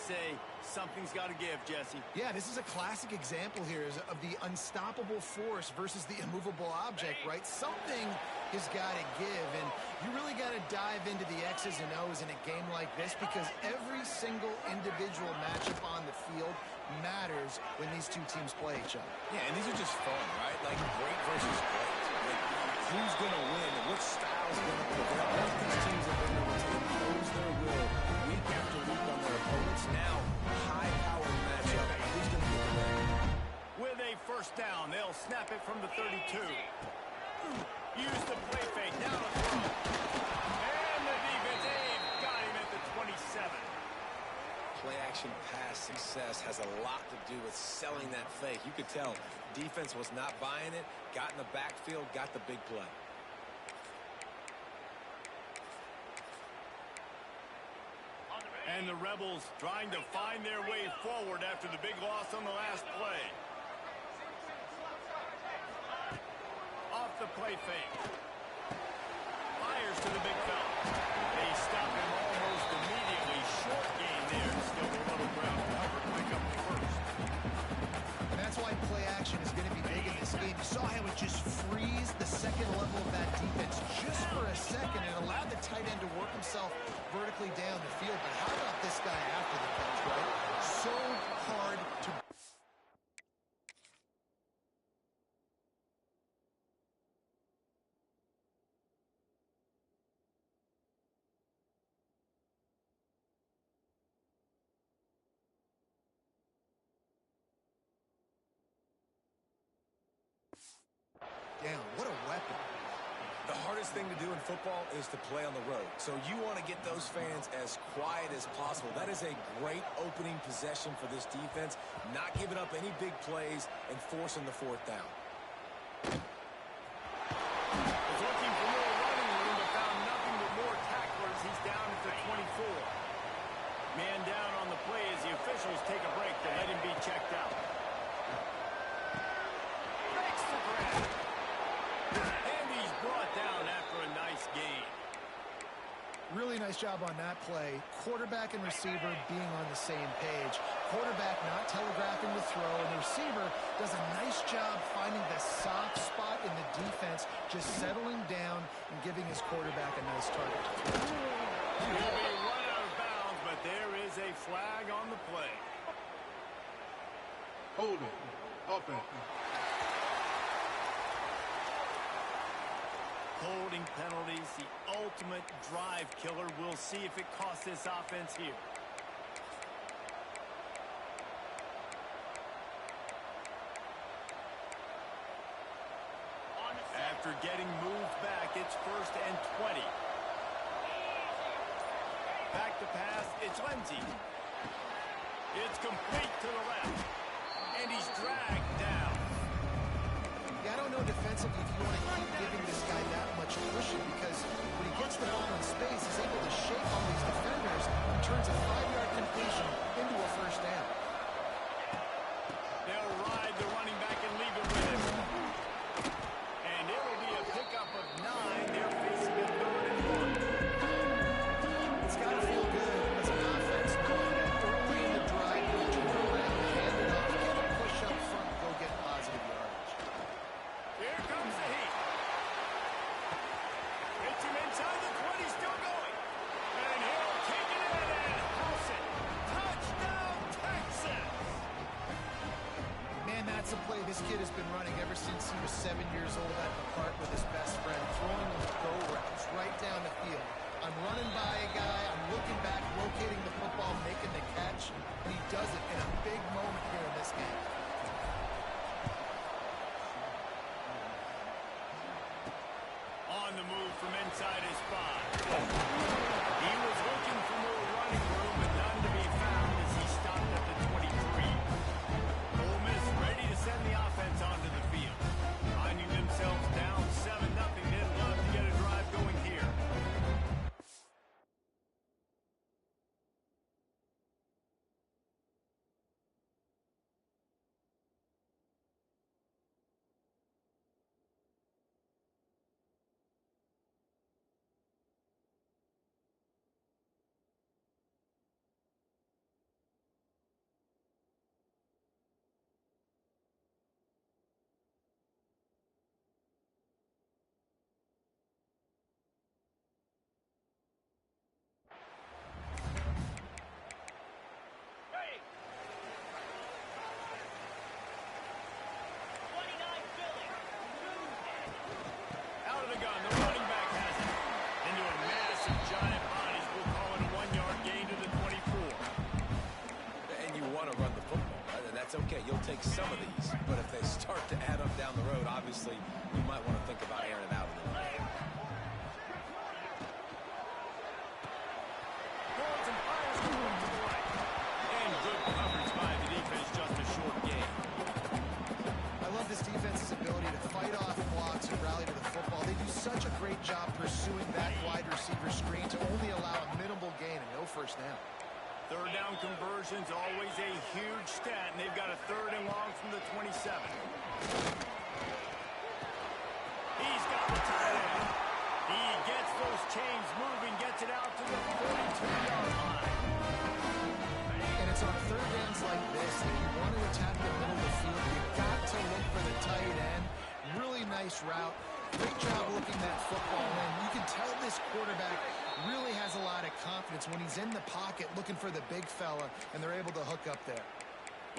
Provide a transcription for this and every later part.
say something's got to give, Jesse. Yeah, this is a classic example here of the unstoppable force versus the immovable object, right? Something has got to give, and you really got to dive into the X's and O's in a game like this because every single individual matchup on the field matters when these two teams play each other. Yeah, and these are just fun, right? Like great versus great. Like, who's going to win and which style's going to prevail? These teams have been able to impose their will week after week on their opponents. Now, high-powered matchup. Who's going to get the win? With a first down, they'll snap it from the 32. Use the play fake. Now to throw. And the defense got him at the 27. Play-action pass success has a lot to do with selling that fake. You could tell defense was not buying it, got in the backfield, got the big play. And the Rebels trying to find their way forward after the big loss on the last play. Off the play fake. Fires to the big fella. They stop him almost immediately. Short gain there. Still a little ground cover to pick up the first. And that's why play action is going to be big in this game. You saw how it just frees the second level of that defense just for a second and allowed the tight end to work himself vertically down the field. But how about this guy after the catch, right? So hard to... down. What a weapon. The hardest thing to do in football is to play on the road. So you want to get those fans as quiet as possible. That is a great opening possession for this defense. Not giving up any big plays and forcing the fourth down. Was looking for more running room, but found nothing but more tacklers. He's down at the 24. Man down on the play as the officials take a break to let him be checked out. Makes the grab. And he's brought down after a nice gain. Really nice job on that play. Quarterback and receiver being on the same page. Quarterback not telegraphing the throw, and the receiver does a nice job finding the soft spot in the defense, just settling down and giving his quarterback a nice target to throw to. He'll be run out of bounds, but there is a flag on the play. Hold it. Offense. Holding penalties, the ultimate drive killer. We'll see if it costs this offense here. After getting moved back, it's 1st and 20. Back to pass, it's Lindsey. It's complete to the left. And he's dragged down. Yeah, I don't know defensively if you want to keep giving this guy that much cushion because when he gets the ball in space, he's able to shake all these defenders and turns a 5-yard completion into a first down. They'll ride the running back and leave him with him. And it'll be a pickup of 9. They're facing a 3rd and 1. It's got to feel good as an offense knowing that early in the drive, you turn around, hand it off, get a push up front, go get positive yardage. Here comes the heat. Hits him inside the 20, still going. And he'll take it in and house it. Touchdown, Texas! Man, that's a play this kid has been running ever since he was 7 years old at the park with his best friend, throwing those go routes right down the field. I'm running by a guy, I'm looking back, locating the football, making the catch, and he does it in a big moment here in this game. On the move from inside his spot. He was looking for more running room, but none to be found as he stopped at the 23. Ole Miss ready to send the offense onto the field. Finding themselves down 7-0. They'd love to get a drive going here. gun. The running back has it. Into a massive giant bodies. We'll call it a 1-yard gain to the 24. And you want to run the football, right? And that's okay. You'll take some of these. But if they start to add up down the road, obviously, you might want to think about airing it out a little bit. And good coverage by the defense, just a short gain. I love this defense's ability to fight off blocks and rally to the football. They do such a great job pursuing that wide receiver screen to only allow a minimal gain and no first down. Third down conversion's always a huge stat, and they've got a 3rd and long from the 27. He's got the tight end. He gets those chains moving, gets it out to the 42-yard line. And it's on third downs like this that you want to attack the middle of the field. You've got to look for the tight end. Really nice route. Great job looking that football in. You can tell this quarterback really has a lot of confidence when he's in the pocket looking for the big fella, and they're able to hook up there.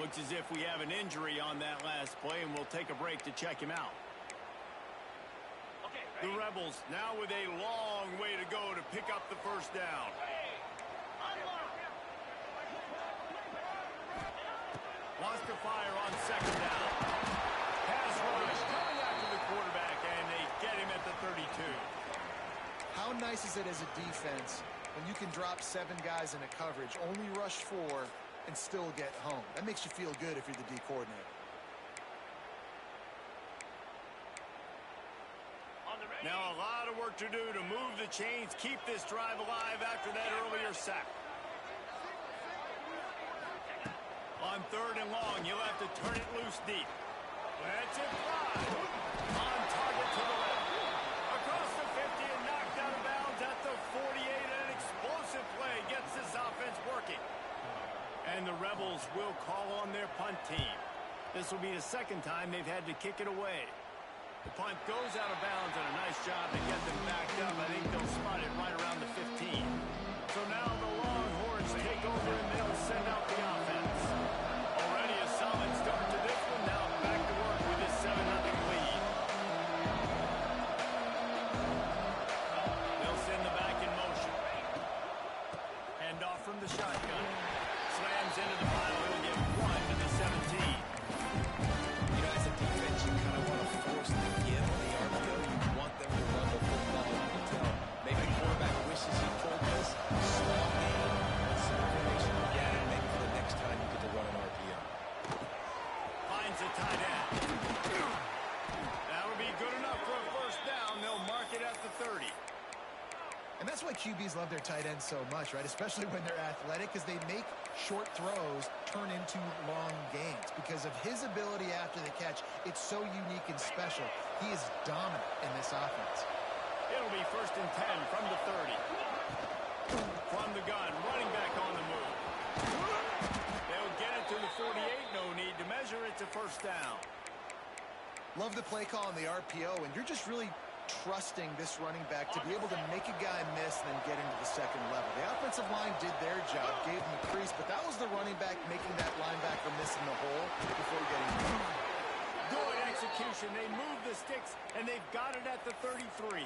Looks as if we have an injury on that last play, and we'll take a break to check him out. The Rebels now with a long way to go to pick up the first down. Wants to fire on 2nd down. Pass rush coming after the quarterback, and they get him at the 32. How nice is it as a defense when you can drop 7 guys in a coverage, only rush 4, and still get home? That makes you feel good if you're the D coordinator. Now a lot of work to do to move the chains, keep this drive alive after that earlier sack. On 3rd and long, you'll have to turn it loose deep. That's it, 5. On target to the left. Across the 50 and knocked out of bounds at the 48. An explosive play gets this offense working. And the Rebels will call on their punt team. This will be the 2nd time they've had to kick it away. The punt goes out of bounds, and a nice job to get them backed up. I think they'll spot it right around the 15. So now the Longhorns take over, and they'll send out the offense. Already a solid start to this one. Now back to work with this 7-0 lead. They'll send the back in motion. Hand off from the shotgun. Slams into the pile. He'll get 1 to the 17. You know, as a defense, you kind of want to force the give on the RPO. You want them to run the football. You can tell. Maybe the quarterback wishes he pulled this. Small game. Some information to get it. Maybe for the next time you get to run an RPO. Finds a tight end. That'll be good enough for a first down. They'll mark it at the 30. And that's why QBs love their tight ends so much, right? Especially when they're athletic, because they make short throws turn into long gains. Because of his ability after the catch, it's so unique and special. He is dominant in this offense. It'll be 1st and 10 from the 30. From the gun, running back on the move. They'll get it to the 48. No need to measure. It's a first down. Love the play call on the RPO, and you're just really trusting this running back to be able to make a guy miss and then get into the 2nd level. The offensive line did their job, gave him a crease, but that was the running back making that linebacker miss in the hole before getting hit. Good execution. They move the sticks, and they've got it at the 33.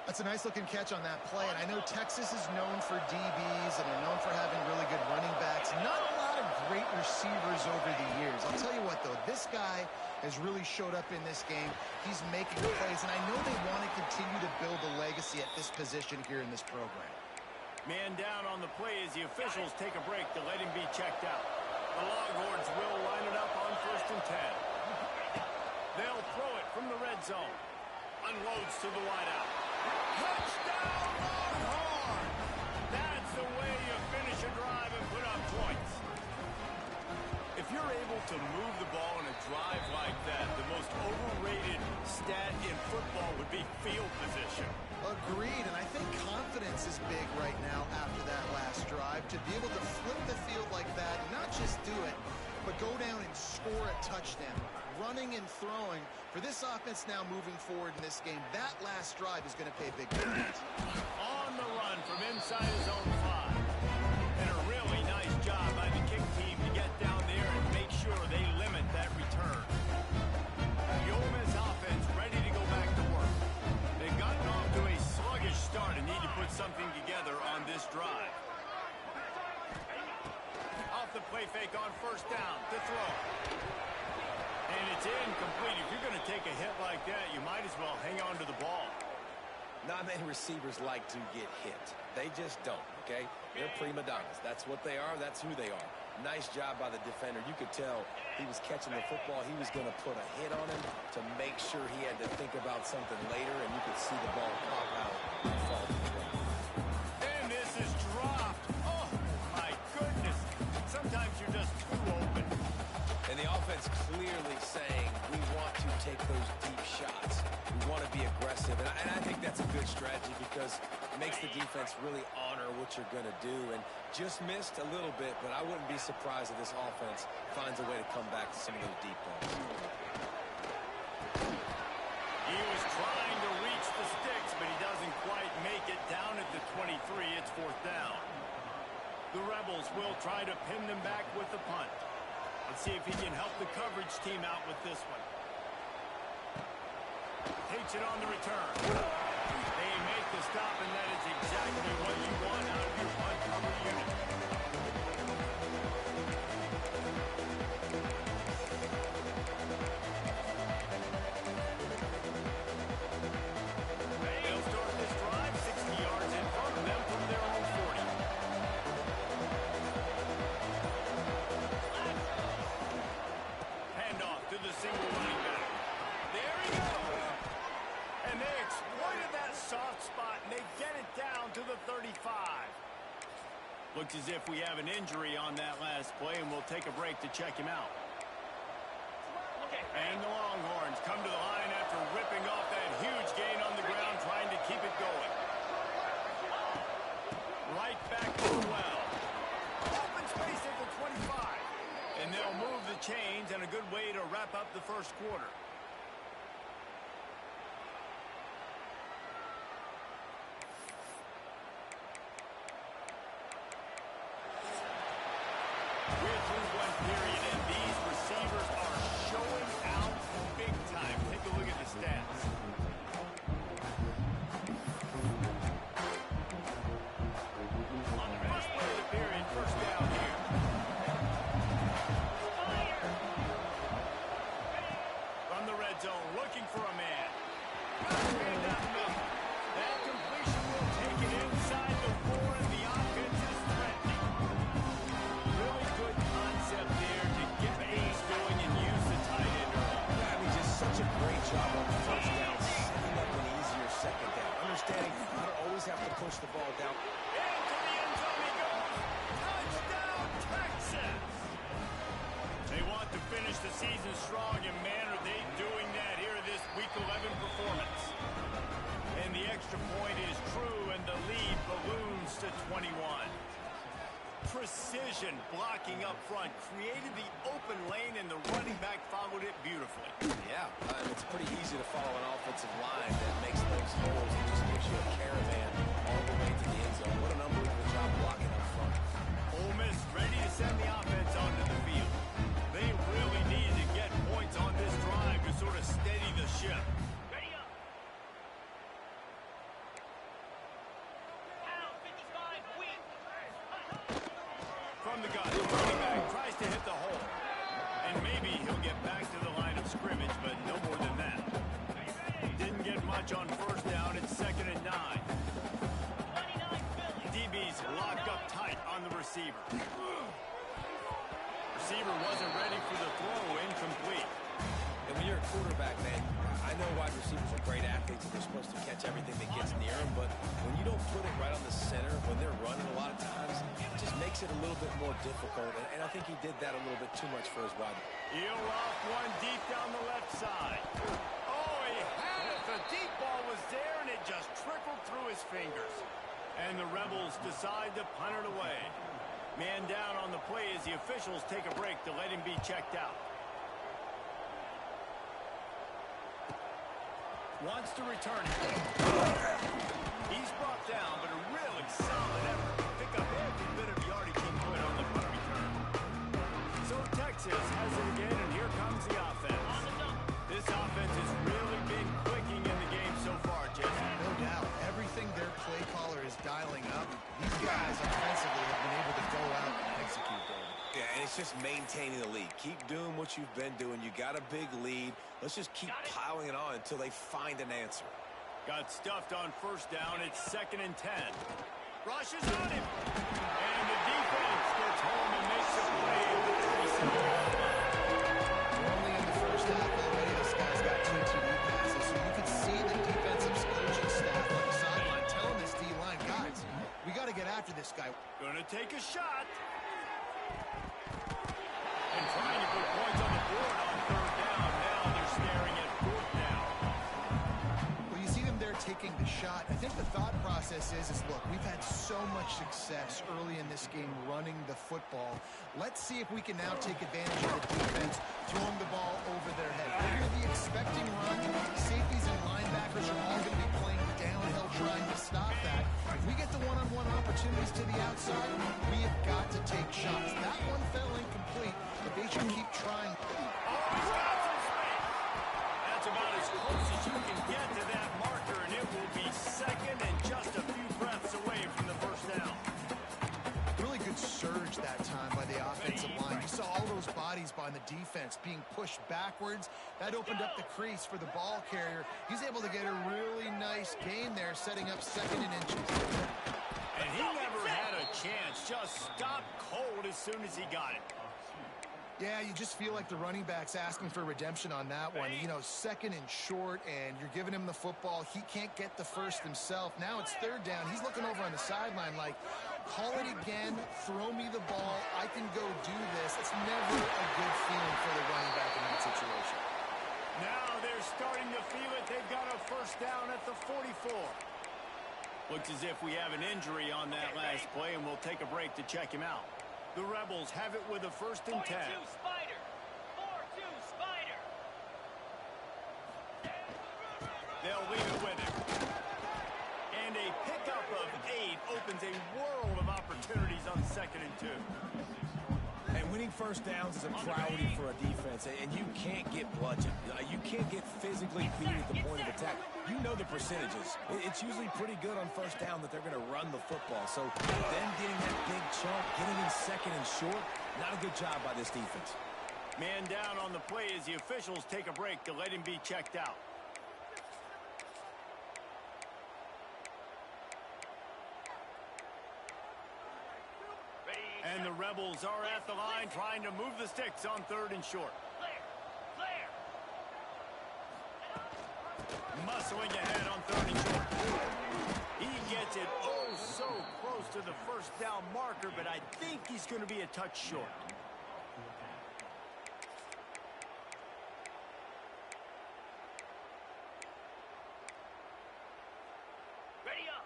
That's a nice-looking catch on that play, and I know Texas is known for DBs and are known for having really good running backs. Not a lot of great receivers over the years. I'll tell you what, though, this guy has really showed up in this game. He's making plays, and I know they want to continue to build a legacy at this position here in this program. Man down on the play as the officials take a break to let him be checked out. The Longhorns will line it up on 1st and 10. They'll throw it from the red zone. Unloads to the wideout. Touchdown, Longhorn! That's the way you finish a drive and put up points. If you're able to move the ball in a drive like that, the most overrated stat in football would be field position. Agreed, and I think confidence is big right now after that last drive. To be able to flip the field like that, not just do it, but go down and score a touchdown. Running and throwing. For this offense now moving forward in this game, that last drive is going to pay big dividends. On the run from inside his own 5. And a really nice job by the kick team to get down there and make sure they limit that return. The Ole Miss offense ready to go back to work. first down to throw. And it's incomplete. If you're going to take a hit like that, you might as well hang on to the ball. Not many receivers like to get hit. They just don't, okay? They're prima donnas. That's what they are. That's who they are. Nice job by the defender. You could tell he was catching the football. He was going to put a hit on him to make sure he had to think about something later, and you could see the ball pop out and fall to the ground. And this is dropped. Oh, my goodness. Sometimes you're just too open. And the offense clearly saying, we want to take those deep shots. We want to be aggressive. And I think that's a good strategy because it makes the defense really honor what you're going to do. And just missed a little bit, but I wouldn't be surprised if this offense finds a way to come back to some of those deep balls. He was trying to reach the sticks, but he doesn't quite make it down at the 23. It's fourth down. The Rebels will try to pin them back with the punt. Let's see if he can help the coverage team out with this one. Takes it on the return. They make the stop, and that is exactly what you want out of your punt cover unit. They'll start this drive 60 yards in front of them from their own 40. Handoff to the single running back. There he goes. And they exploited that soft spot, and they get it down to the 35. Looks as if we have an injury on that last play, and we'll take a break to check him out. And the Longhorns come to the line after ripping off that huge gain on the ground, trying to keep it going. Right back to the well. Open space at the 25. And they'll move the chains, and a good way to wrap up the first quarter. We're through one period, and these receivers are showing out big time. Take a look at the stats. On the first play of the period, first down here. From the red zone, looking for a man. That completion will take it inside the 4, and the offense is threatening. Really good concept there to get things going and use the tight end early. I mean, just such a great job on the first down, setting up an easier second down. Understanding you don't always have to push the ball down. Into the end zone he goes. Touchdown, Texas! They want to finish the season strong, and man, are they doing that here this Week 11 performance. And the extra point is true, and the lead balloons to 21. Precision blocking up front created the open lane, and the running back followed it beautifully. Yeah, it's pretty easy to follow an offensive line that makes those holes and just gives you a caravan all the way to the end zone. What an unbelievable job blocking up front. Ole Miss ready to send the offense onto the field. They really need to get points on this drive to sort of steady the ship. Ready up. From the gun, the running back tries to hit the hole. And maybe he'll get back to the line of scrimmage, but no more than that. Didn't get much on first down. It's 2nd and 9. DB's locked up tight on the receiver. Receiver wasn't ready for the throw, incomplete. And when you're a quarterback, man, I know wide receivers are great athletes and they're supposed to catch everything that gets near them, but when you don't put it right on the center, when they're running a lot of times, it just makes it a little bit more difficult, and I think he did that a little bit too much for his wide. He'll off one deep down the left side. Oh, he had it. The deep ball was there, and it just trickled through his fingers. And the Rebels decide to punt it away. Man down on the play as the officials take a break to let him be checked out. Wants to return it. He's brought down, but a really solid effort to pick up every bit of yardage he could on the punt return. So Texas has it again, and here comes the offense. This offense has really been clicking in the game so far, Jesse. No doubt. Everything their play caller is dialing up, these guys offensively have been able to go out and execute, David. Yeah, and it's just maintaining the lead. Keep doing what you've been doing. You got a big lead. Let's just keep piling it on until they find an answer. Got stuffed on first down. It's 2nd and 10. Rushes on him. And the defense gets home and makes a play at the 37. We're only in the first half already. This guy's got 2 TD passes, so you can see the defensive coaching staff on the sideline telling this D-line, guys, we got to get after this guy. Gonna take a shot. And trying to put points on the board on 3rd down. Now they're staring at 4th down. Well, you see them there taking the shot. I think the thought process is look, we've had so much success early in this game running the football. Let's see if we can now take advantage of the defense throwing the ball over their head. We're going to be expecting run. Safeties and linebackers are all going to be playing downhill trying to stop that. If we get the one-on-one opportunities to the outside, we have got to take shots. That one fell incomplete, but they should keep trying. Oh, he's got some space. That's about as close as you can get to that marker, and it will be 2nd and just a few breaths away from the first down. Really good surge that time by the offensive line. You saw all those bodies by the defense being pushed backwards. That opened up the crease for the ball carrier. He's able to get a really nice gain there, setting up 2nd and inches. And he never had a chance. Just stopped cold as soon as he got it. Yeah, you just feel like the running back's asking for redemption on that one. You know, 2nd and short, and you're giving him the football. He can't get the first himself. Now it's 3rd down. He's looking over on the sideline like, call it again, throw me the ball, I can go do this. It's never a good feeling for the running back in that situation. Now they're starting to feel it. They've got a first down at the 44. Looks as if we have an injury on that last play, and we'll take a break to check him out. The Rebels have it with a 1st and 10. 4-2 Spider. 4-2 Spider. They'll leave it with him. And a pickup of 8 opens a world of opportunities on 2nd and 2. And winning first downs is a priority for a defense, and you can't get bludgeoned. You can't get physically beat at the point of attack. You know the percentages. It's usually pretty good on first down that they're going to run the football. So them getting that big chunk, getting in 2nd and short, not a good job by this defense. Man down on the play as the officials take a break to let him be checked out. And the Rebels are at the line trying to move the sticks on 3rd and short. Muscling ahead on 3rd and short. He gets it oh so close to the first down marker, but I think he's going to be a touch short.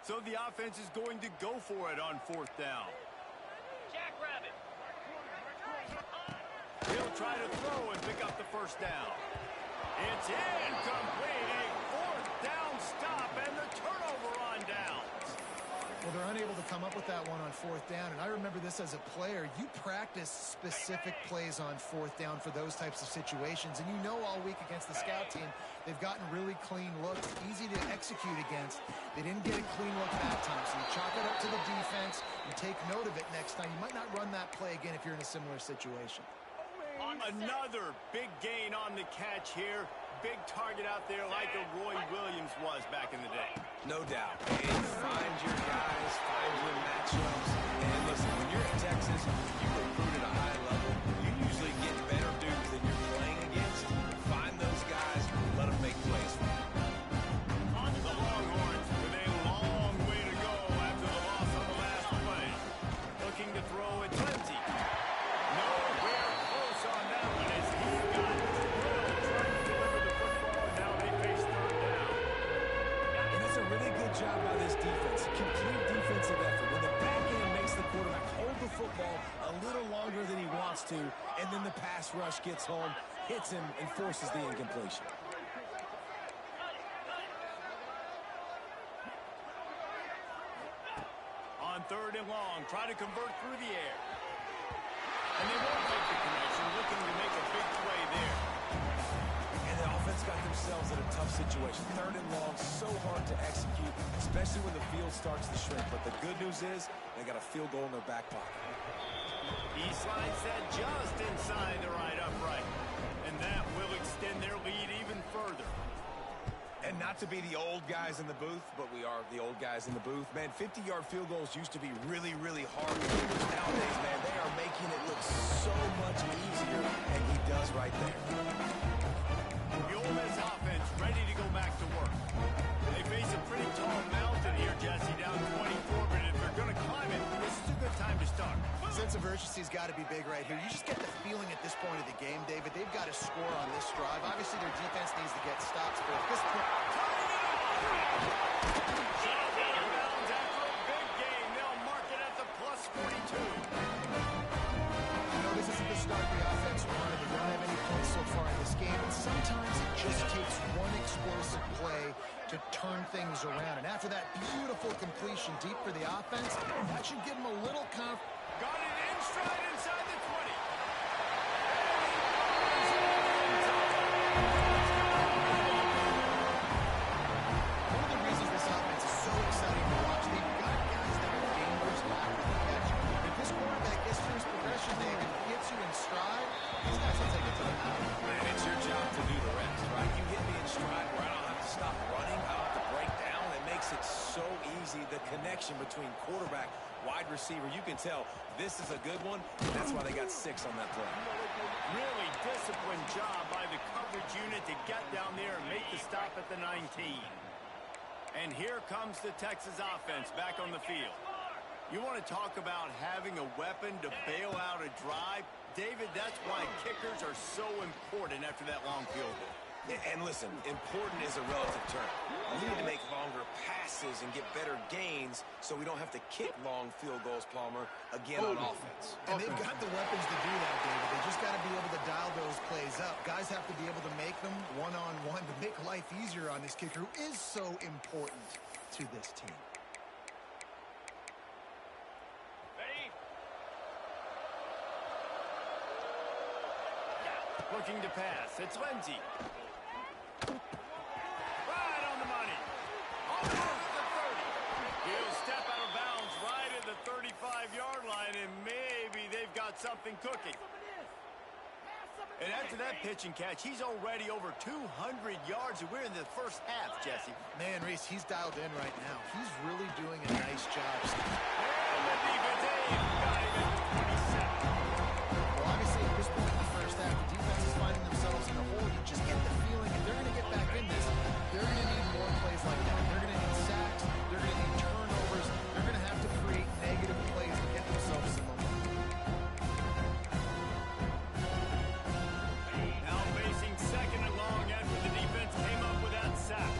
So the offense is going to go for it on 4th down. Jackrabbit. He'll try to throw and pick up the first down. It's incomplete. A 4th down stop and the turnover on downs. Well, they're unable to come up with that one on 4th down, and I remember this as a player. You practice specific plays on 4th down for those types of situations, and you know all week against the scout team, they've gotten really clean looks, easy to execute against. They didn't get a clean look that time, so you chalk it up to the defense and take note of it next time. You might not run that play again if you're in a similar situation. Another big gain on the catch here. Big target out there like a Roy Williams was back in the day. No doubt. And find your guys, find your matchups. And listen, when you're in Texas, you recruit at a high level. You usually get better dudes than you're playing against. Find those guys, let them make plays for you. The Longhorns with a long way to go after the loss on the last play. Looking to throw at Lindsey. Nowhere close on that one as he got drilled trying to deliver the football, and now they face 3rd down. And that's a really good job by this defense. Complete defensive effort. When the back end makes the quarterback hold the football a little longer than he wants to, and then the pass rush gets home, hits him, and forces the incompletion. On 3rd and long, try to convert through the air. And they won't make the connection, looking to make a big play there. And the offense got themselves in a tough situation. 3rd and long, so hard to execute, especially when the field starts to shrink. But the good news is they got a field goal in their back pocket. He slides that just inside the right upright. And that will extend their lead even further. And not to be the old guys in the booth, but we are the old guys in the booth. Man, 50-yard field goals used to be really, really hard. Nowadays, man, they are making it look so much easier, and he does right there. The Ole Miss offense ready to go back to work. They face a pretty tall mountain here, Jesse, down 24, but if they're going to climb it, this is a good time to start. Sense of urgency's got to be big right here. You just get the feeling at this point of the game, David, they've got to score on this drive. Obviously, their defense needs to get stops, but at this point... Shot out of bounds after a big game. They'll mark it at the plus 42. I know this isn't the start the offense wanted. They don't have any points so far in this game, and sometimes it just takes one explosive play to turn things around. And after that beautiful completion deep for the offense, that should give them a little confidence. Got it in stride inside the 20. One of the reasons this offense is so exciting to watch, they've got guys that are dangerous after the catch. If this quarterback gets through his progression, David, gets you in stride, these guys will take it to the mountain. Man, it's your job to do the rest, right? You hit me in stride where I don't have to stop running, I don't have to break down. It makes it so easy, the connection between quarterback, wide receiver. You can tell this is a good one, and that's why they got 6 on that play. Really disciplined job by the coverage unit to get down there and make the stop at the 19. And here comes the Texas offense back on the field. You want to talk about having a weapon to bail out a drive? David, that's why kickers are so important after that long field goal. And listen, important is a relative term. We need to make longer passes and get better gains so we don't have to kick long field goals, Palmer, again on offense. And they've got the weapons to do that, David. They just got to be able to dial those plays up. Guys have to be able to make them one-on-one to make life easier on this kicker who is so important to this team. Ready? Looking to pass. It's Lindsey. Right on the money. Almost at the 30. He'll step out of bounds right at the 35-yard line, and maybe they've got something cooking. And after that pitch and catch, he's already over 200 yards, and we're in the first half, Jesse. Man, Reese, he's dialed in right now. He's really doing a nice job. And the defense, got him at the 27. Well, obviously, at this point in the first half, the defense is finding themselves in a hole. You just get the feeling if they're going to get back in this, they're going to need more plays like that. They're going to need sacks. They're going to need turnovers. They're going to have to create negative plays to get themselves some momentum. Now facing second and long after the defense came up with that sack.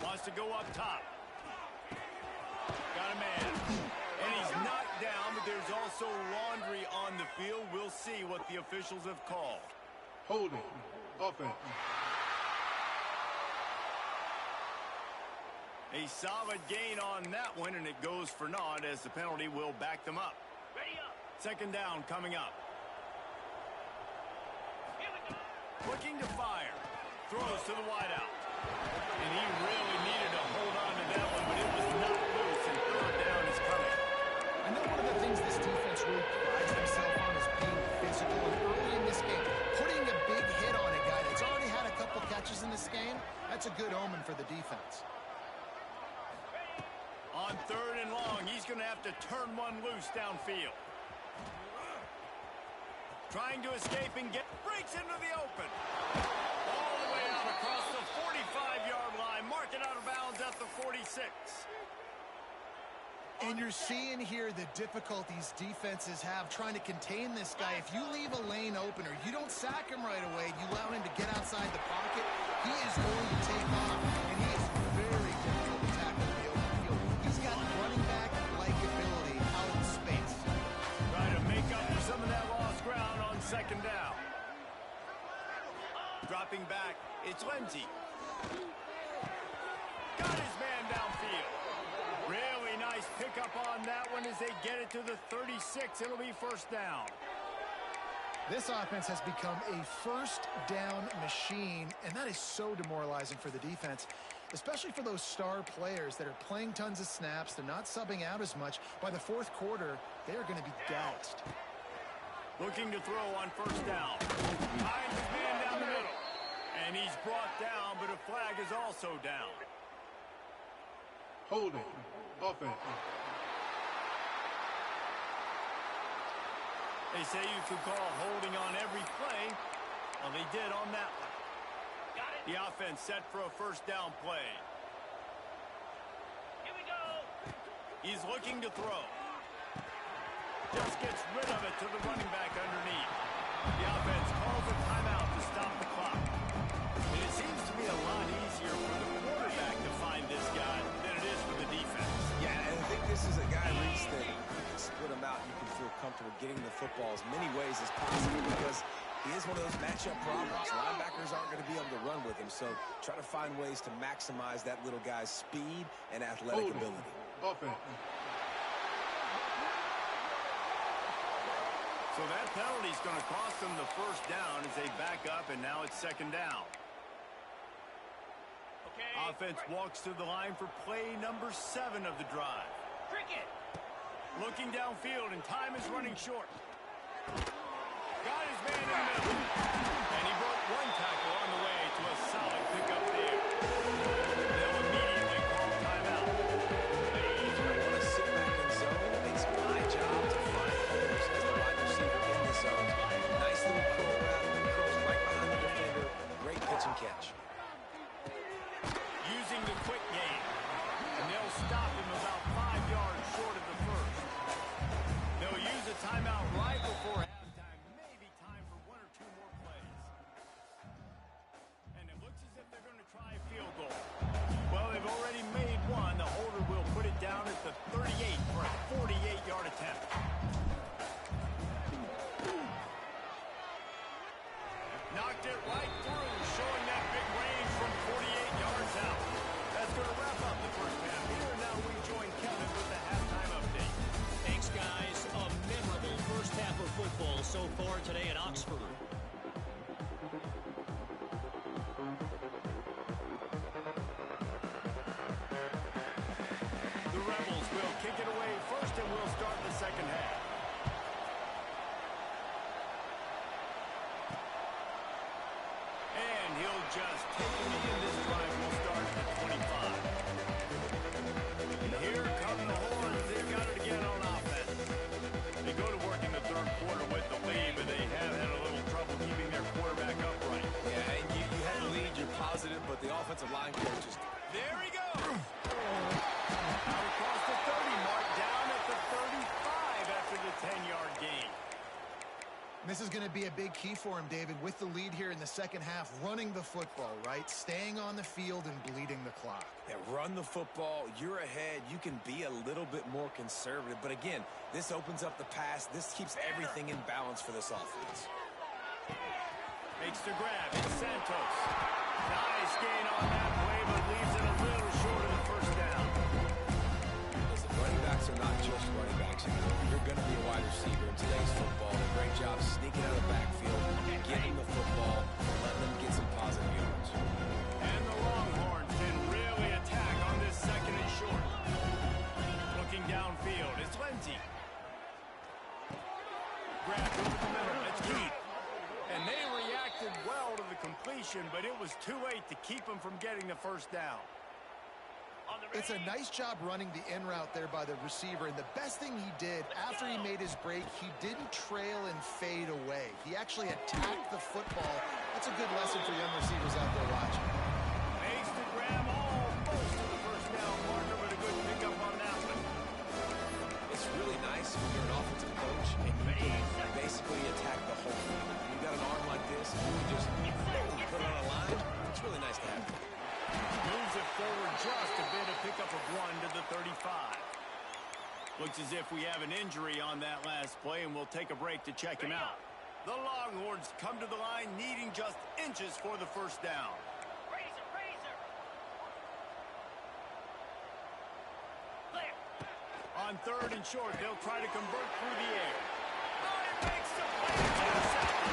Wants to go up top. Got a man. And he's knocked down, but there's also laundry on the field. We'll see what the officials have called. Holding. Offense. A solid gain on that one, and it goes for naught as the penalty will back them up. Ready up. Second down coming up. Here we go. Looking to fire. Throws to the wideout. And he really needed to hold on to that one, but it was not loose, and third down is coming. I know one of the things this defense really prides themselves on is being physical. And early in this game, putting a big hit on a guy that's already had a couple catches in this game, that's a good omen for the defense. On third and long, he's going to have to turn one loose downfield. Trying to escape and breaks into the open. All the way out across the 45-yard line. Mark it out of bounds at the 46. And you're seeing here the difficulties defenses have trying to contain this guy. If you leave a lane open or you don't sack him right away, you allow him to get outside the pocket, he is going to take off, and he is very difficult to tackle in the open field. He's got running back-like ability out in space. Trying to make up for some of that lost ground on second down. Dropping back, it's Lindsey. Got his man downfield. Really nice pickup on that one as they get it to the 36. It'll be first down. This offense has become a first down machine, and that is so demoralizing for the defense, especially for those star players that are playing tons of snaps. They're not subbing out as much. By the fourth quarter, they are going to be gassed. Looking to throw on first down. Finds his man down the middle. And he's brought down, but a flag is also down. Holding. Offense. They say you could call holding on every play. Well, they did on that one. Got it. The offense set for a first down play. Here we go. He's looking to throw. Just gets rid of it to the running back underneath. The offense calls a timeout to stop the clock. And it seems to be a lot easier for the quarterback to find this guy than it is for the defense. Yeah, and I think this is a guy, Reese, that you can split him out. You can feel comfortable getting the football as many ways as possible because he is one of those matchup problems. Linebackers aren't going to be able to run with him, so try to find ways to maximize that little guy's speed and athletic ability. Offense. So that penalty is going to cost them the first down as they back up, and now it's second down. Okay. Offense walks to the line for play number 7 of the drive. Cricket. Looking downfield, and time is running short. Got his man in the middle. And he broke one tackle on the way to a solid pickup there. They'll immediately call timeout. If you want to sit back in zone, it's my job to find holes as the wide receiver in the zone. Nice little curl route, curls right behind the defender. Great pitch and catch. Using the quick game. And they'll stop him about 5 yards short of the first. They'll use a timeout right before halftime. Maybe time for 1 or 2 more plays. And it looks as if they're going to try a field goal. Well, they've already made one. The holder will put it down at the 38 for a 48-yard attempt. Knocked it right through, showing that big range from 48 yards out. That's going to wrap up the first half here. Now we join Kevin with the halftime update. Thanks, guys. A memorable first half of football so far today at Oxford. The Rebels will kick it away first, and we'll start the second half. And he'll just take it in. This drive will start at 25. And here come the horns. They've got it again on offense. They go to work in the third quarter with the lead, but they have had a little trouble keeping their quarterback upright. Yeah, and you had the lead, you're positive, but the offensive line coach just... There he goes. Out across the 30 mark, down at the 35 after the 10-yard gain. This is going to be a big key for him, David, with the lead here in the second half, running the football, right? Staying on the field and bleeding the clock. Yeah, run the football. You're ahead. You can be a little bit more conservative. But again, this opens up the pass. This keeps everything in balance for this offense. Makes the grab. It's Santos. Nice gain on that play, but leaves it a little short of the first down. Listen, running backs are not just running backs anymore. You're going to be a wide receiver in today's football. A great job sneaking out of the backfield, getting the football, and letting them get some positive yards. And the Longhorns can really attack on this second and short. Looking downfield, it's Lindsey. Grabbed over the middle, it's Keith. And they reacted well to the completion, but it was too late to keep them from getting the first down. It's a nice job running the in route there by the receiver, and the best thing he did after he made his break, he didn't trail and fade away. He actually attacked the football. That's a good lesson for young receivers out there watching. Makes the grab almost to the first down marker, but a good pickup on that one. It's really nice when you're an offensive coach and you can basically attack the whole field. When you got an arm like this, and you can just put it on a line. It's really nice to have. Moves it forward just a bit, a pickup of 1 to the 35. Looks as if we have an injury on that last play, and we'll take a break to check him out. The Longhorns come to the line needing just inches for the first down. Razor, razor. Clear. On third and short, they'll try to convert through the air. Oh, it makes the play. Intercepted.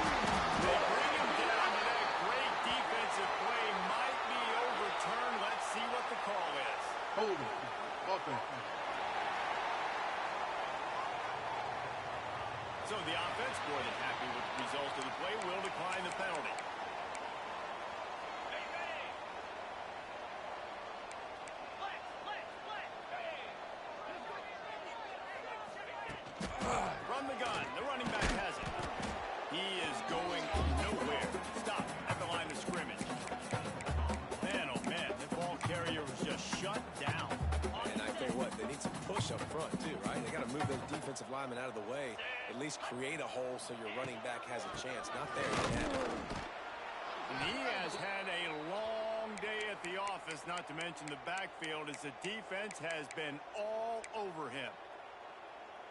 lineman out of the way, at least create a hole so your running back has a chance. Not there yet. And he has had a long day at the office, not to mention the backfield, as the defense has been all over him.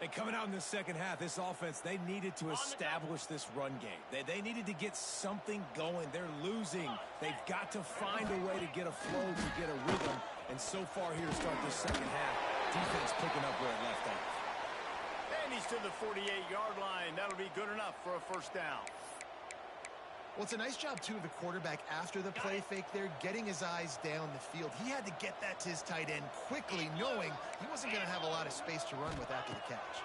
And coming out in the second half, this offense, they needed to establish this run game. They needed to get something going. They're losing. They've got to find a way to get a flow, to get a rhythm. And so far here to start this second half, defense picking up where it left off. And he's to the 48-yard line. That'll be good enough for a first down. Well, it's a nice job, too, of the quarterback after the play fake there, getting his eyes down the field. He had to get that to his tight end quickly, knowing he wasn't going to have a lot of space to run with after the catch.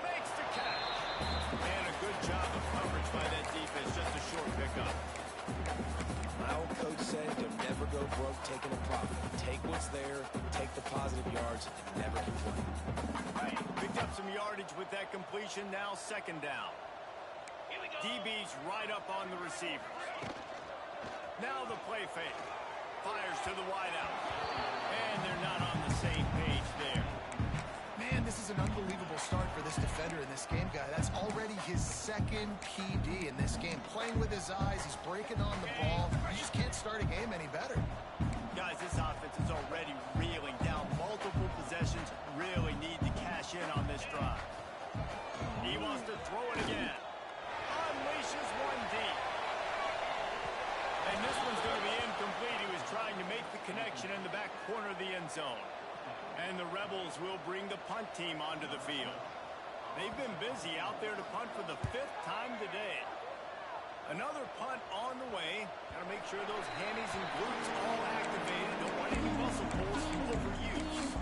Makes the catch. And a good job of coverage by that defense. Just a short pickup. My old coach said to never go broke taking a profit. Take what's there, take the positive yards, and never complain. Picked up some yardage with that completion. Now second down. DB's right up on the receivers. Now the play fake. Fires to the wideout. And they're not on the same page there. Man, this is an unbelievable start for this defender in this game, guy. That's already his second PD in this game. Playing with his eyes, he's breaking on the ball. You just can't start a game any better. Guys, this offense is already reeling down multiple possessions. Really need to cash in on this drive. He wants to throw it again. Unleashes one deep. And this one's going to be incomplete. He was trying to make the connection in the back corner of the end zone. And the Rebels will bring the punt team onto the field. They've been busy out there to punt for the 5th time today. Another punt on the way. Got to make sure those hammies and glutes all activated. Don't want any muscle pulls from overuse.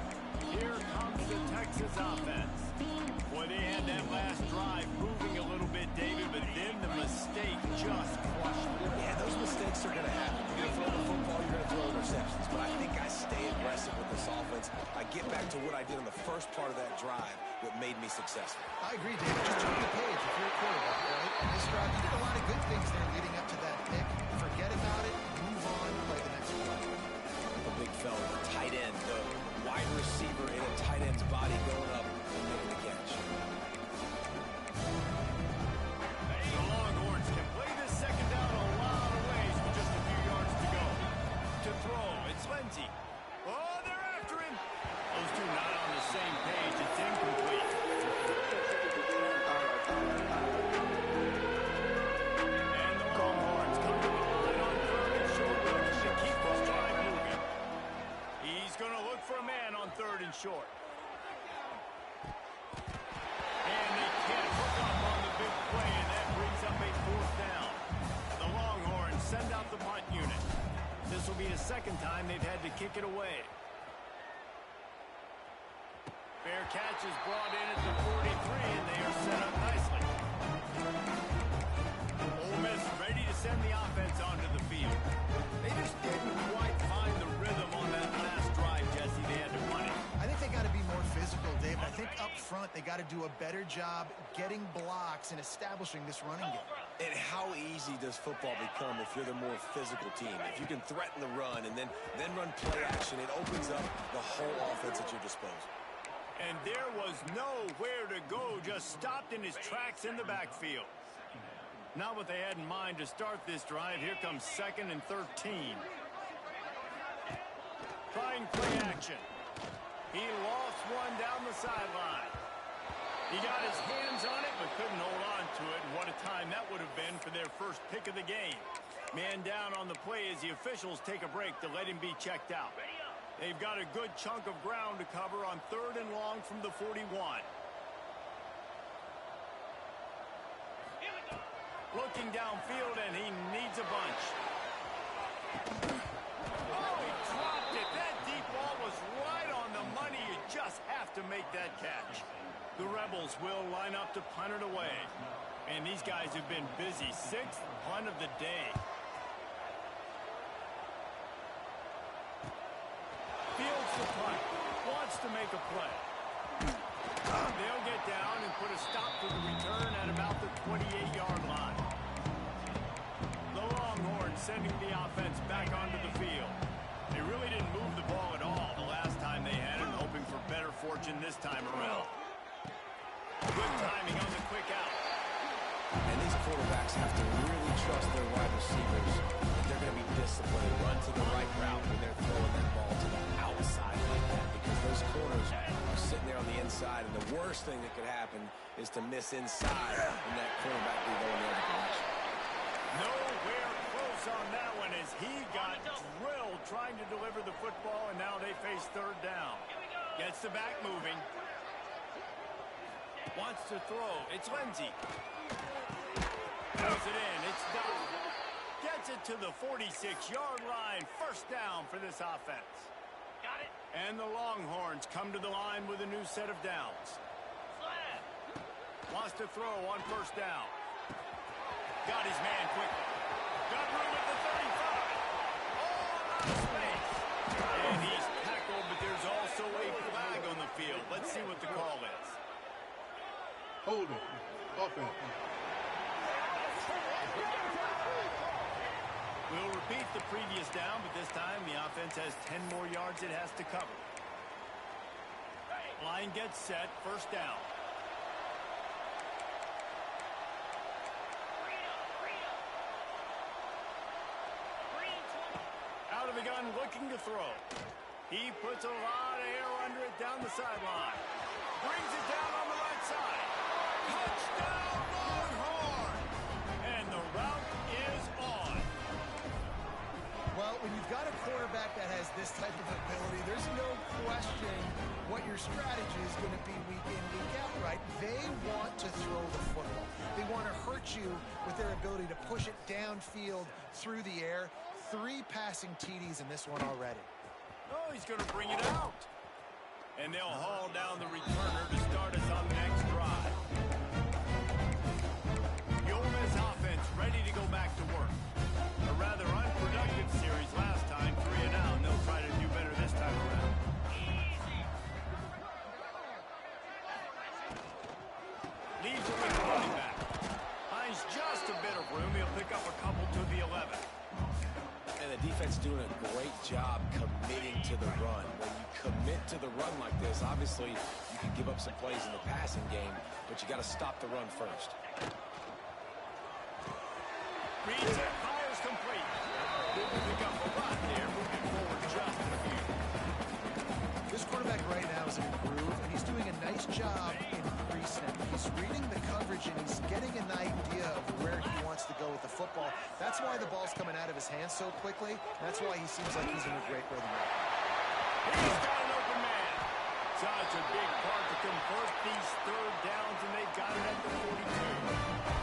Here comes the Texas offense. Boy, they had that last drive moving a little bit, David, but then the mistake just crushed them. Yeah, those mistakes are going to happen. You're going to throw the football, you're going to throw interceptions. But I think I stay aggressive with this offense. I get back to what I did in the first part of that drive, what made me successful. I agree, David. Just turn the page if you're a quarterback, right? On this drive, you did a lot of good things there leading up to that pick. Forget about it, move on, play the next play. A big fella, the tight end, the wide receiver in a tight end's body going up and making the catch. The Longhorns can play this second down a lot of ways with just a few yards to go. To throw, it's Lindsey. Oh, they're after him. Those two not on the same page. It's incomplete. And the Longhorns come to the line on 3rd and short, looking to keep this drive moving. He's going to look for a man on 3rd and short. And they can't hook up on the big play, and that brings up a 4th down. The Longhorns send out the punt unit. This will be the second time they've had to kick it away. Fair catch is brought in at the 43, and they are set up nicely. Ole Miss ready to send the offense onto the field. They just didn't quite find the rhythm on that last drive, Jesse. They had to punt it. I think they got to be more physical, Dave. I think up front they got to do a better job getting blocks and establishing this running game. And how easy does football become if you're the more physical team? If you can threaten the run and then run play action, it opens up the whole offense at your disposal. And there was nowhere to go, just stopped in his tracks in the backfield. Not what they had in mind to start this drive. Here comes 2nd and 13. Trying play action. He lost one down the sideline. He got his hands on it, but couldn't hold on to it. And what a time that would have been for their first pick of the game. Man down on the play as the officials take a break to let him be checked out. They've got a good chunk of ground to cover on 3rd and long from the 41. Looking downfield, and he needs a bunch. Oh, he dropped it. That deep ball was right on the money. You just have to make that catch. The Rebels will line up to punt it away. And these guys have been busy. 6th punt of the day. Fields the punt. Wants to make a play. They'll get down and put a stop to the return at about the 28-yard line. The Longhorns sending the offense back onto the field. They really didn't move the ball at all the last time they had it, hoping for better fortune this time around. Good timing on the quick out. And these quarterbacks have to really trust their wide receivers that they're going to be disciplined and run to the right route when they're throwing that ball to the outside like that, because those corners are sitting there on the inside, and the worst thing that could happen is to miss inside and that cornerback be going the other direction. Nowhere close on that one as he got drilled trying to deliver the football, and now they face third down. Gets the back moving. Wants to throw. It's Lindsey. Throws it in. It's done. Gets it to the 46-yard line. First down for this offense. Got it. And the Longhorns come to the line with a new set of downs. Slam. Wants to throw on first down. Got his man quickly. Got room at the 35. All out of space. And he's tackled, but there's also a flag on the field. Let's see what the call is. Holding. Offense. We'll repeat the previous down, but this time the offense has 10 more yards it has to cover. Line gets set. First down. Out of the gun, looking to throw. He puts a lot of air under it down the sideline. Brings it down on the right side. Touchdown, Longhorn! And the route is on. Well, when you've got a quarterback that has this type of ability, there's no question what your strategy is going to be week in, week out, right? They want to throw the football. They want to hurt you with their ability to push it downfield through the air. 3 passing TDs in this one already. Oh, he's going to bring it out. And they'll haul down the returner to start us on the next drive. The Ole Miss offense ready to go back to work. A rather unproductive series last time, 3 and out, and they'll try to do better this time around. Leaves it with the running back. Finds just a bit of room. He'll pick up a couple to the 11. And the defense doing a great job committing to the run. When you commit to the run like this, obviously you can give up some plays in the passing game, but you got to stop the run first. Reads it, fires complete. Good to pick up a lot there, moving forward just a few. This quarterback right now is in a groove, and he's doing a nice job in pre-snap. He's reading the coverage, and he's getting an idea of where he wants to go with the football. That's why the ball's coming out of his hands so quickly. That's why he seems like he's in a great rhythm. He's got an open man. Such a big part to convert these third downs, and they've got it at the 42.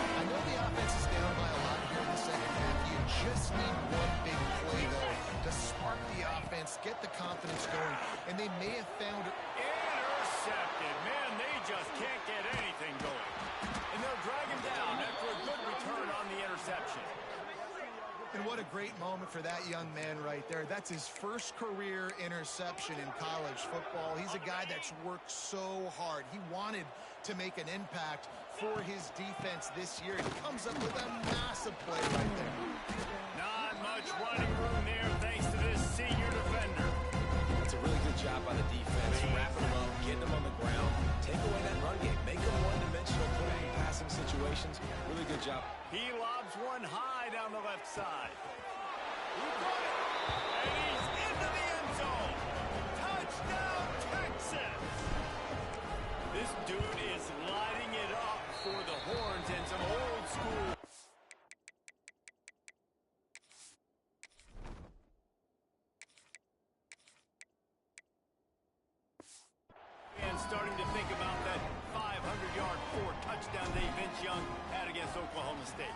I know the offense is down by a lot here in the second half. You just need one big play, though, to spark the offense, get the confidence going, and they may have found it. Intercepted. Man, they just can't get anything going. And they'll drag him down after a good return on the interception. And what a great moment for that young man right there. That's his first career interception in college football. He's a guy that's worked so hard. He wanted to make an impact for his defense this year. He comes up with a massive play right there. Not much running room there thanks to this senior defender. That's a really good job by the defense, wrapping them up, getting them on the ground, take away that run game, make them one-dimensional, put them in passing situations. Really good job. He lobs one high down the left side. He got it, and he's into the end zone. Touchdown, Texas! This dude is lighting it up for the Horns and some old school. And starting to think about that 500-yard 4-touchdown day Vince Young had against Oklahoma State.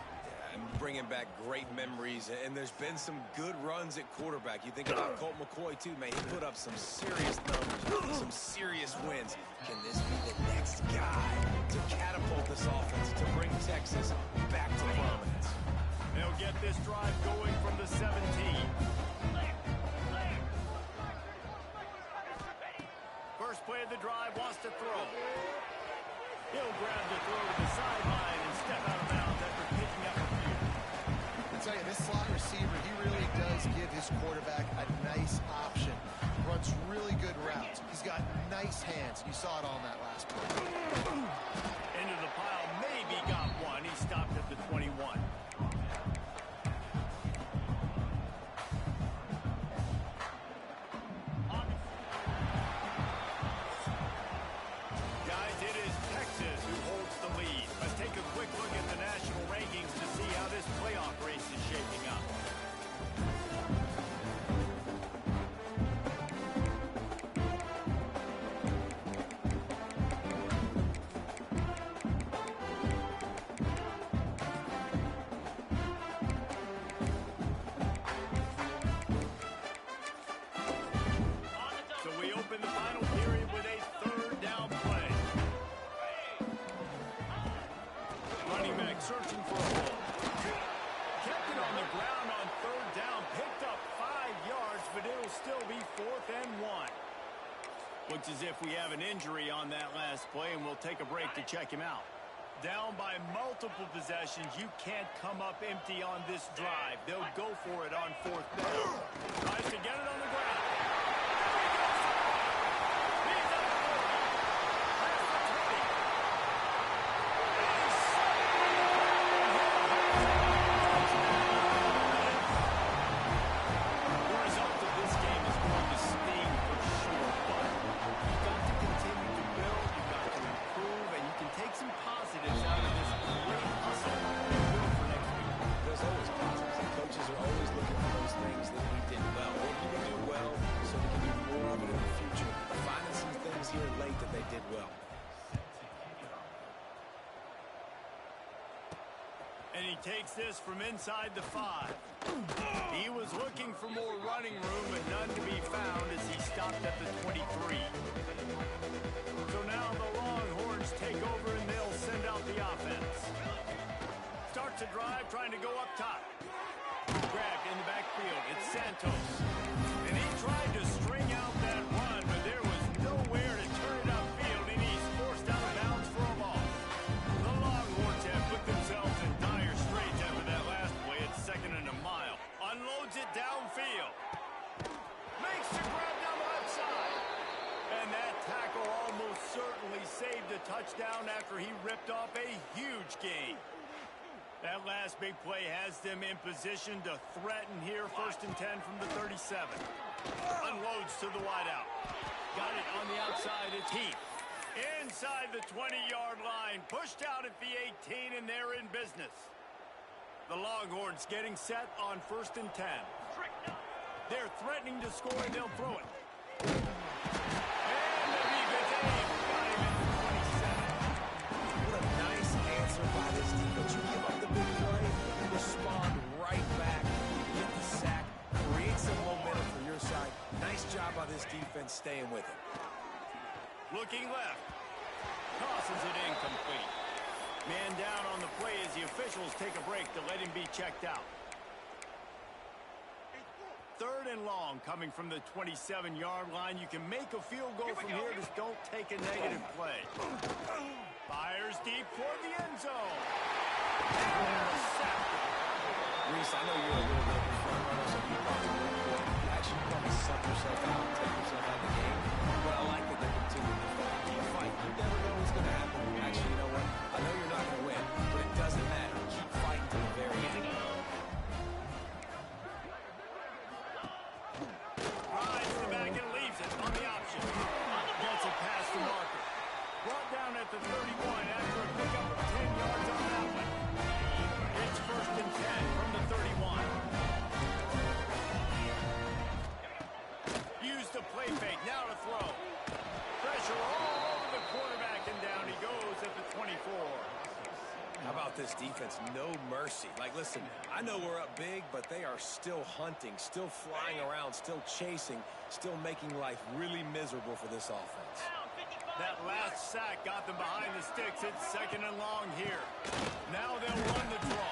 And bringing back great memories, and there's been some good runs at quarterback. You think about Colt McCoy, too, man. He put up some serious numbers, some serious wins. Can this be the next guy to catapult this offense, to bring Texas back to prominence? They'll get this drive going from the 17. First play of the drive, wants to throw. He'll grab the throw to the sideline and step out of bounds after picking up a few. I tell you, this slot receiver, he really does give his quarterback a nice option. Run runs really good routes. He's got nice hands. You saw it on that last play. Into the pile, maybe got one. He stopped at the 21. Guys, it is Texas who holds the lead. Let's take a quick look at the national rankings to see how this playoff race is shaping up. So we open the final period with a third down play. Running back searching for a hole. Kept it on the ground on third down. Picked up 5 yards, but it'll still be 4th and 1. Looks as if we have an injury on that last play, and we'll take a break to check him out. Down by multiple possessions, you can't come up empty on this drive. They'll go for it on 4th down. Tries to get it on the ground. The result of this game is going to sting for sure, but you've got to continue to build, you've got to improve, and you can take some positives out of this great hustle and build for next week. There's always positives, and coaches are always looking for those things that we did well. What can we do well so we can do more of it in the future? Finding some things here late that they did well. And he takes this from inside the 5. He was looking for more running room, but none to be found as he stopped at the 23. So now the Longhorns take over and they'll send out the offense. Starts a drive trying to go up top. Grabbed in the backfield. It's Santos. And he tried to string out that run, but there was nowhere to turn it upfield, and he's forced out of bounds for a loss. The Longhorns have put themselves in dire straits after that last play. It's 2nd and a mile. Unloads it downfield. Makes the grab down the left side. And that tackle almost certainly saved a touchdown after he ripped off a huge gain. That last big play has them in position to threaten here. 1st and 10 from the 37. Unloads to the wideout. Got it on the outside. It's Heath. Inside the 20-yard line. Pushed out at the 18, and they're in business. The Longhorns getting set on 1st and 10. They're threatening to score, and they'll throw it. And the defense got him at the 27. What a nice answer by this defense. You give up the big play, you respond right back, you get the sack, create some momentum for your side. Nice job by this defense staying with it. Looking left. Tosses it incomplete. Man down on the play as the officials take a break to let him be checked out. 3rd and long coming from the 27-yard line. You can make a field goal from here. Just don't take a negative play. Fires deep toward the end zone. Reese, I know you're a little bit of a front runner, so you probably suck yourself out and take yourself out of the game. But I like that they're continuing to fight. Keep fighting. You never know what's going to happen. Actually, you know what? I know you're not going to win, but it doesn't matter. Keep fighting to the very end. Rides to the back and leaves it on the option. Gets it past the marker. Brought down at the 31 after a pickup of 10 yards on that one. It's 1st and 10 from the 31. Used the play fake. Now to throw. Pressure all over the quarterback, and down he goes at the 24. How about this defense? No mercy. Like, listen, I know we're up big, but they are still hunting, still flying around, still chasing, still making life really miserable for this offense. That last sack got them behind the sticks. It's 2nd and long here. Now they'll run the draw.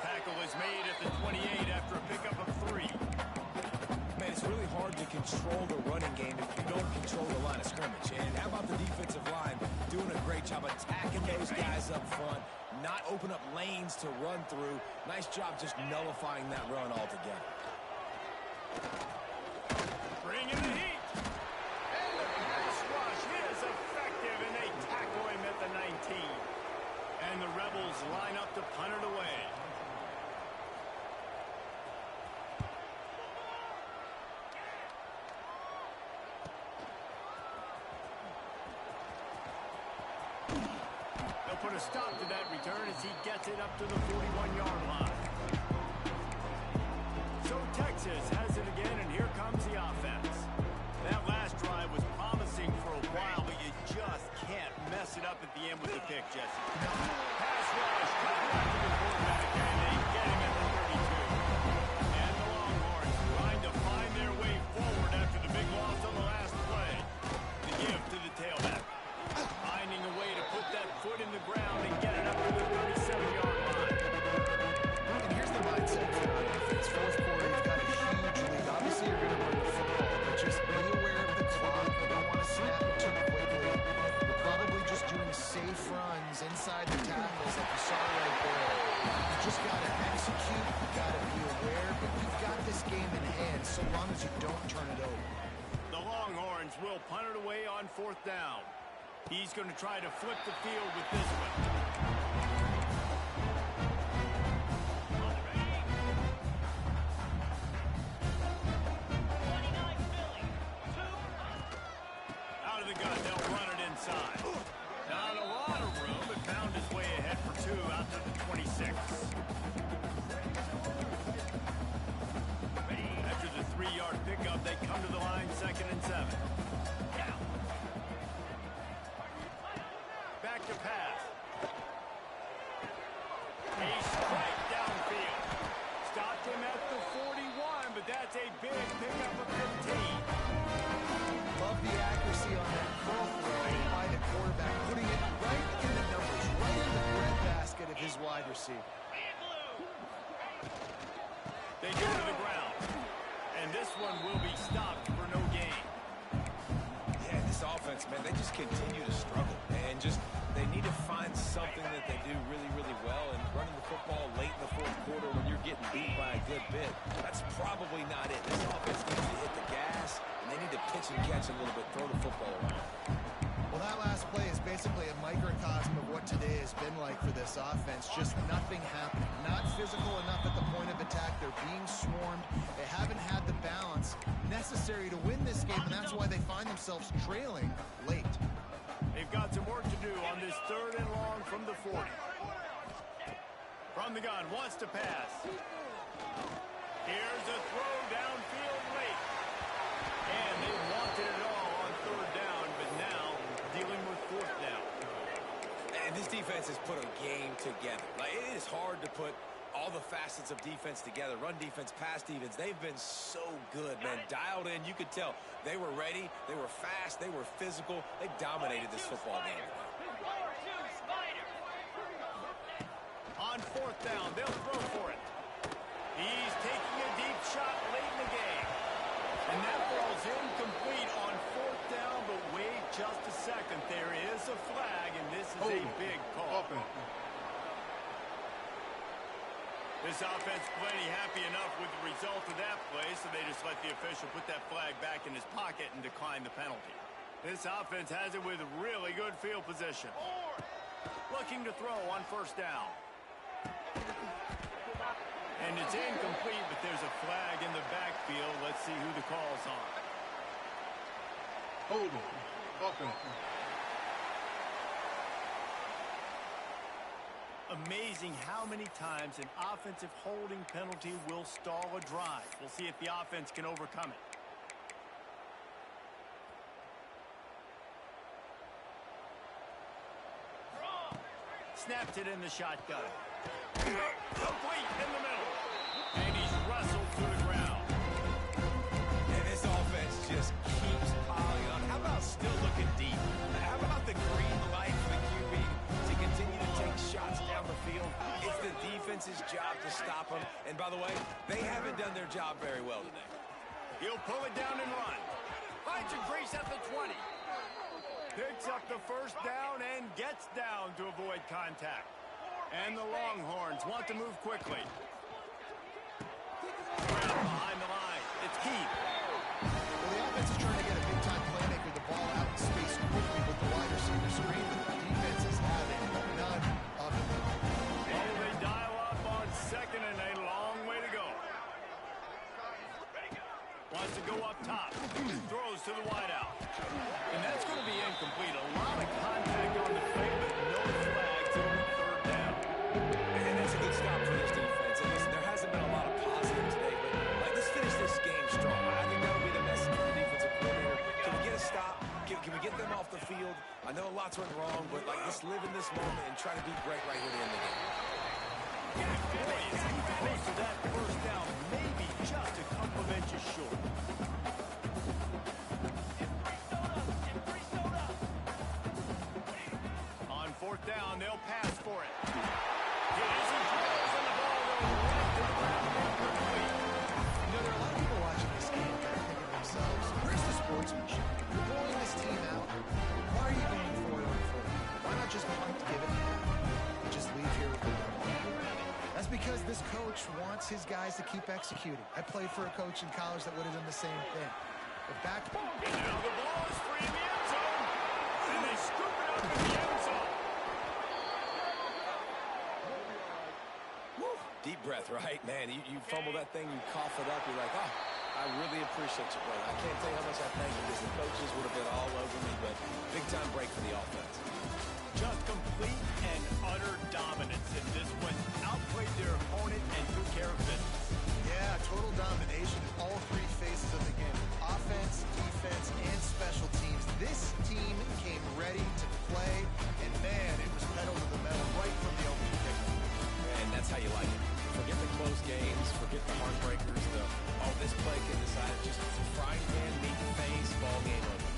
Tackle is made at the 28 after a pickup of 3. Man, it's really hard to control the running game if you don't control the line of scrimmage. And how about the defensive line doing a great job attacking those guys up front, not open up lanes to run through. Nice job just nullifying that run altogether. Bring in the heat. Rebels line up to punt it away. They'll put a stop to that return as he gets it up to the 41-yard line. So Texas has it again, and here comes the offense. That last drive was promising for a while, but you just can't mess it up at the end with the pick, Jesse. Pass rush, cut back to the quarterback, and they get him at the 32. And the Longhorns trying to find their way forward after the big loss on the last play. The give to the tailback. Finding a way to put that foot in the ground and get it up to the 37-yard line. And here's the mindset for your offense. Fourth quarter, you've got a huge lead. Obviously, you're going to run the football, but just be aware of the clock. You don't want to snap it too quickly. You're probably just doing safe runs inside the tackles like you saw right there. You just got to execute. You've got to be aware, but you've got this game in hand so long as you don't turn it over. The Longhorns will punt it away on fourth down. He's going to try to flip the field with this one. Out of the gun, they'll run it inside. Not a lot of room, but found his way ahead for two out to the 26. After the 3-yard pickup, they come to the line, 2nd and 7. Back to pass. A strike downfield. Stopped him at the 41, but that's a big pickup of 15. Love the accuracy on that curl throw by the quarterback, putting it right in the numbers, right in the breadbasket of his wide receiver. They go to the ground, and this one will be stopped for no gain. Yeah, this offense, man, they just continue to struggle. And just, they need to find something that they do really, really well. And running the football late in the fourth quarter when you're getting beat by a good bit, that's probably not it. This offense needs to hit the gas, and they need to pitch and catch a little bit, throw the football around. Well, that last play is basically a microcosm of what today has been like for this offense. Just nothing happening. Not physical enough at the point of attack. They're being swarmed. They haven't had the balance necessary to win this game, and that's why they find themselves trailing late. They've got some work to do on this 3rd and long from the 40. From the gun, wants to pass. Here's a throw downfield late. And they wanted it all on 3rd down, but now dealing with 4th down. And this defense has put a game together. Like, it is hard to put all the facets of defense together. Run defense, pass defense. They've been so good, man. Dialed in. You could tell they were ready. They were fast. They were physical. They dominated this football game. On 4th down, they'll throw for it. He's taking a deep shot late in the game. And that ball's incomplete on 4th down, but wait just a second. There is a flag, and this is a big call. This offense plenty happy enough with the result of that play, so they just let the official put that flag back in his pocket and decline the penalty. This offense has it with really good field position. Looking to throw on 1st down. And it's incomplete, but there's a flag in the backfield. Let's see who the call's on. Holding. Offense. Amazing how many times an offensive holding penalty will stall a drive. We'll see if the offense can overcome it. Snapped it in the shotgun. Complete in the middle. And he's wrestled to the ground. And this offense just keeps piling on. How about still looking deep? How about the green light for the QB to continue to take shots down the field? It's the defense's job to stop them. And by the way, they haven't done their job very well today. He'll pull it down and run. Finds a crease at the 20. Picks up the 1st down and gets down to avoid contact. And the Longhorns want to move quickly. Behind the line. It's Keith. Well, the offense is trying to get a big-time playmaker the ball out in space quickly with the wide receiver screen, but the defense is having none of it. to go up top. Throws to the wideout. And that's going to be incomplete. A lot of contact on the play, but no flags. It'll be third down. And that's a good stop for this defense. And listen, there hasn't been a lot of positives today, but let's finish this game strong. I think that'll be the message for the defensive coordinator. Can we get a stop? Can we get them off the field? I know lots went wrong, but let's live in this moment and try to do great right here at the end of the game. Boy, is he close to that first down, maybe just a couple of inches short. On fourth down, they'll pass for it. It isn't throws, and the ball goes right to the ground. You know, there are a lot of people watching this game kind of thinking to themselves, where's the sportsmanship? You're blowing this team out. Why are you going for it on fourth? Why not just punt, give it half, and just leave here with the ball? That's because this coach wants his guys to keep executing. I played for a coach in college that would have done the same thing. But back... And now the ball is free in the end zone. And they scoop it up in the end zone. Woo. Deep breath, right? Man, you fumble that thing, you cough it up, you're like, oh, I really appreciate you, brother. I can't tell you how much I thank you because the coaches would have been all over me, but big-time break for the offense. Just complete and utter dominance in this one. Outplayed their opponent and took care of business. Yeah, total domination in all three phases of the game. Offense, defense, and special teams. This team came ready to play, and man, it was pedal to the metal right from the opening kickoff. And that's how you like it. Forget the close games, forget the heartbreakers, this play can decide just frying pan, meet the face, ball game over.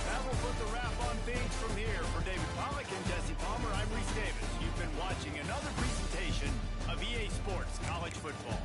That will put the wrap on things from here. For David Pollack and Jesse Palmer, I'm Reese Davis. You've been watching another presentation of EA Sports College Football.